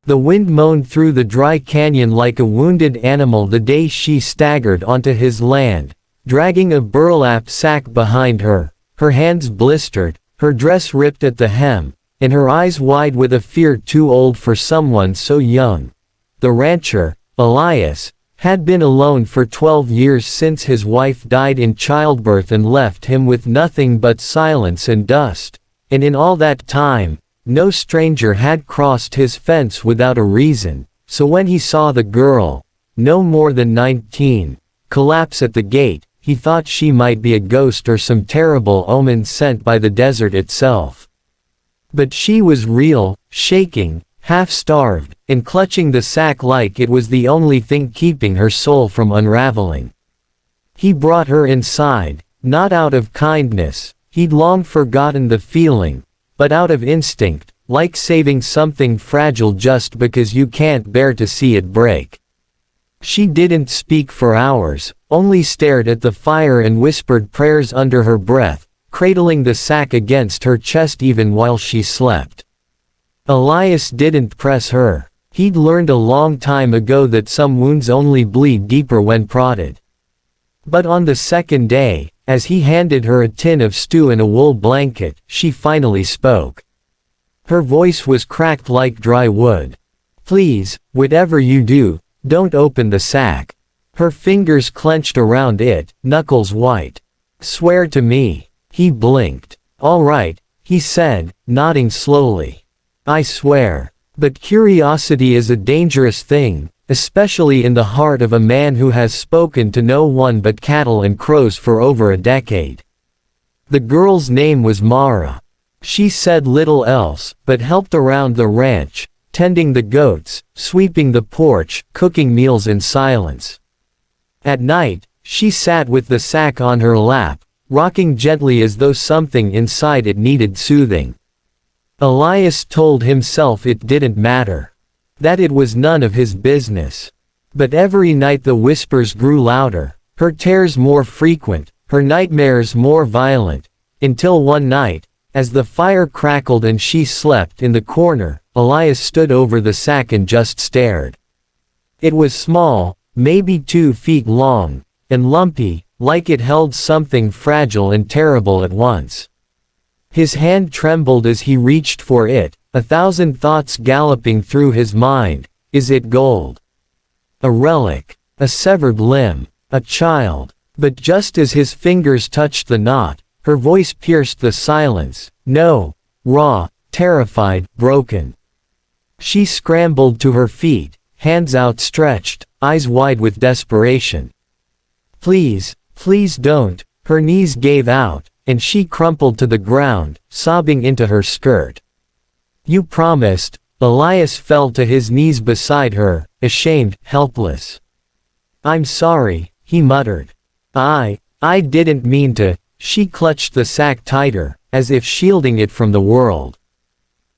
The wind moaned through the dry canyon like a wounded animal the day she staggered onto his land, dragging a burlap sack behind her, her hands blistered, her dress ripped at the hem, and her eyes wide with a fear too old for someone so young. The rancher, Elias, had been alone for 12 years since his wife died in childbirth and left him with nothing but silence and dust, and in all that time, no stranger had crossed his fence without a reason, so when he saw the girl, no more than 19, collapse at the gate, he thought she might be a ghost or some terrible omen sent by the desert itself. But she was real, shaking, half-starved, and clutching the sack like it was the only thing keeping her soul from unraveling. He brought her inside, not out of kindness, he'd long forgotten the feeling, but out of instinct, like saving something fragile just because you can't bear to see it break. She didn't speak for hours, only stared at the fire and whispered prayers under her breath, cradling the sack against her chest even while she slept. Elias didn't press her. He'd learned a long time ago that some wounds only bleed deeper when prodded. But on the second day, as he handed her a tin of stew and a wool blanket, she finally spoke. Her voice was cracked like dry wood. "Please, whatever you do, don't open the sack." Her fingers clenched around it, knuckles white. "Swear to me." He blinked. "All right," he said, nodding slowly. "I swear. But curiosity is a dangerous thing, especially in the heart of a man who has spoken to no one but cattle and crows for over a decade." The girl's name was Mara. She said little else, but helped around the ranch, tending the goats, sweeping the porch, cooking meals in silence. At night, she sat with the sack on her lap, rocking gently as though something inside it needed soothing. Elias told himself it didn't matter. That it was none of his business. But every night the whispers grew louder, her tears more frequent, her nightmares more violent, until one night, as the fire crackled and she slept in the corner, Elias stood over the sack and just stared. It was small, maybe 2 feet long, and lumpy, like it held something fragile and terrible at once. His hand trembled as he reached for it, 1,000 thoughts galloping through his mind. Is it gold? A relic? A severed limb? A child? But just as his fingers touched the knot, her voice pierced the silence. No. Raw, terrified, broken. She scrambled to her feet, hands outstretched, eyes wide with desperation. "Please, please don't." Her knees gave out, and she crumpled to the ground, sobbing into her skirt. "You promised." Elias fell to his knees beside her, ashamed, helpless. "I'm sorry," he muttered. I didn't mean to." She clutched the sack tighter, as if shielding it from the world.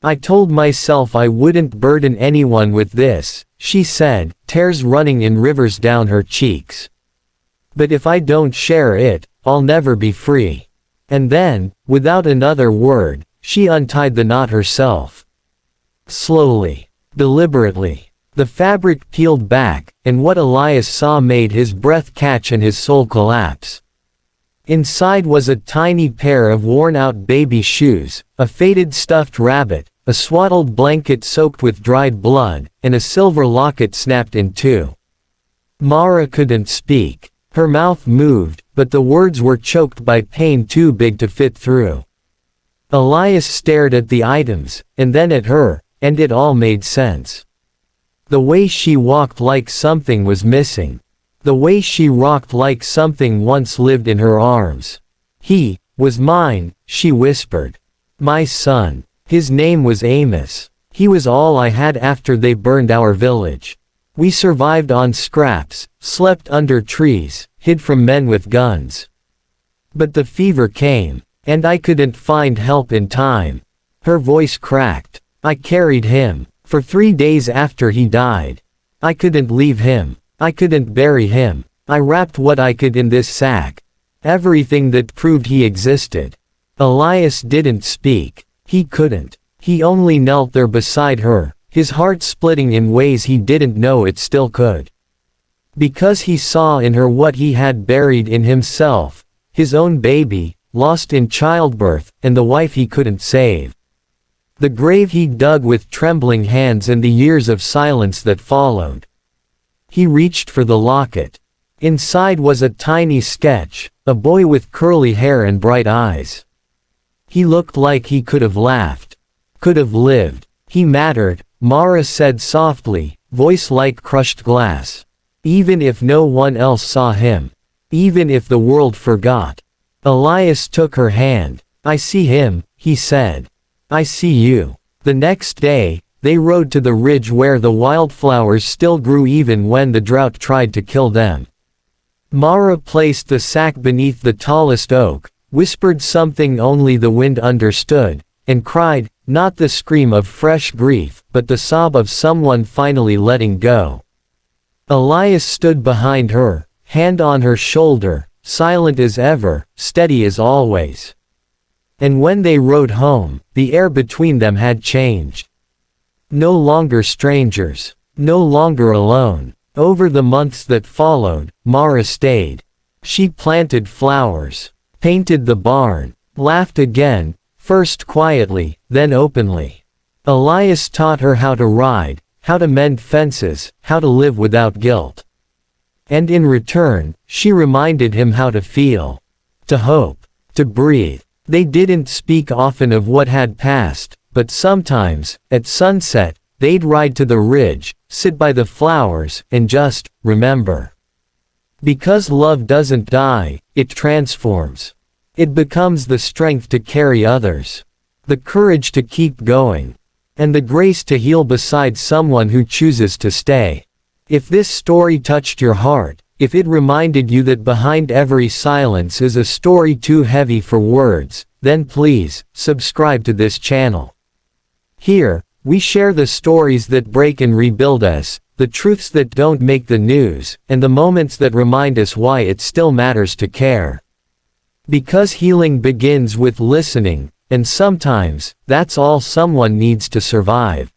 "I told myself I wouldn't burden anyone with this," she said, tears running in rivers down her cheeks. "But if I don't share it, I'll never be free." And then, without another word, she untied the knot herself. Slowly, deliberately, the fabric peeled back, and what Elias saw made his breath catch and his soul collapse. Inside was a tiny pair of worn-out baby shoes, a faded stuffed rabbit, a swaddled blanket soaked with dried blood, and a silver locket snapped in two. Mara couldn't speak. Her mouth moved, but the words were choked by pain too big to fit through. Elias stared at the items, and then at her, and it all made sense. The way she walked like something was missing. The way she rocked like something once lived in her arms. "He was mine," she whispered. "My son. His name was Amos. He was all I had after they burned our village. We survived on scraps, slept under trees, hid from men with guns. But the fever came, and I couldn't find help in time." Her voice cracked. "I carried him, for 3 days after he died. I couldn't leave him. I couldn't bury him. I wrapped what I could in this sack. Everything that proved he existed." Elias didn't speak. He couldn't. He only knelt there beside her, his heart splitting in ways he didn't know it still could. Because he saw in her what he had buried in himself, his own baby, lost in childbirth, and the wife he couldn't save. The grave he dug with trembling hands and the years of silence that followed. He reached for the locket. Inside was a tiny sketch, a boy with curly hair and bright eyes. He looked like he could have laughed. Could have lived. He mattered, Mara said softly, voice like crushed glass. Even if no one else saw him. Even if the world forgot. Elias took her hand. I see him, he said. I see you. The next day, they rode to the ridge where the wildflowers still grew even when the drought tried to kill them. Mara placed the sack beneath the tallest oak, whispered something only the wind understood, and cried, not the scream of fresh grief, but the sob of someone finally letting go. Elias stood behind her, hand on her shoulder, silent as ever, steady as always. And when they rode home, the air between them had changed. No longer strangers. No longer alone. Over the months that followed, Mara stayed. She planted flowers, painted the barn, laughed again, first quietly, then openly. Elias taught her how to ride, how to mend fences, how to live without guilt. And in return, she reminded him how to feel. To hope. To breathe. They didn't speak often of what had passed, but sometimes, at sunset, they'd ride to the ridge, sit by the flowers, and just remember. Because love doesn't die, it transforms. It becomes the strength to carry others, the courage to keep going, and the grace to heal beside someone who chooses to stay. If this story touched your heart, if it reminded you that behind every silence is a story too heavy for words, then please, subscribe to this channel. Here, we share the stories that break and rebuild us, the truths that don't make the news, and the moments that remind us why it still matters to care. Because healing begins with listening, and sometimes, that's all someone needs to survive.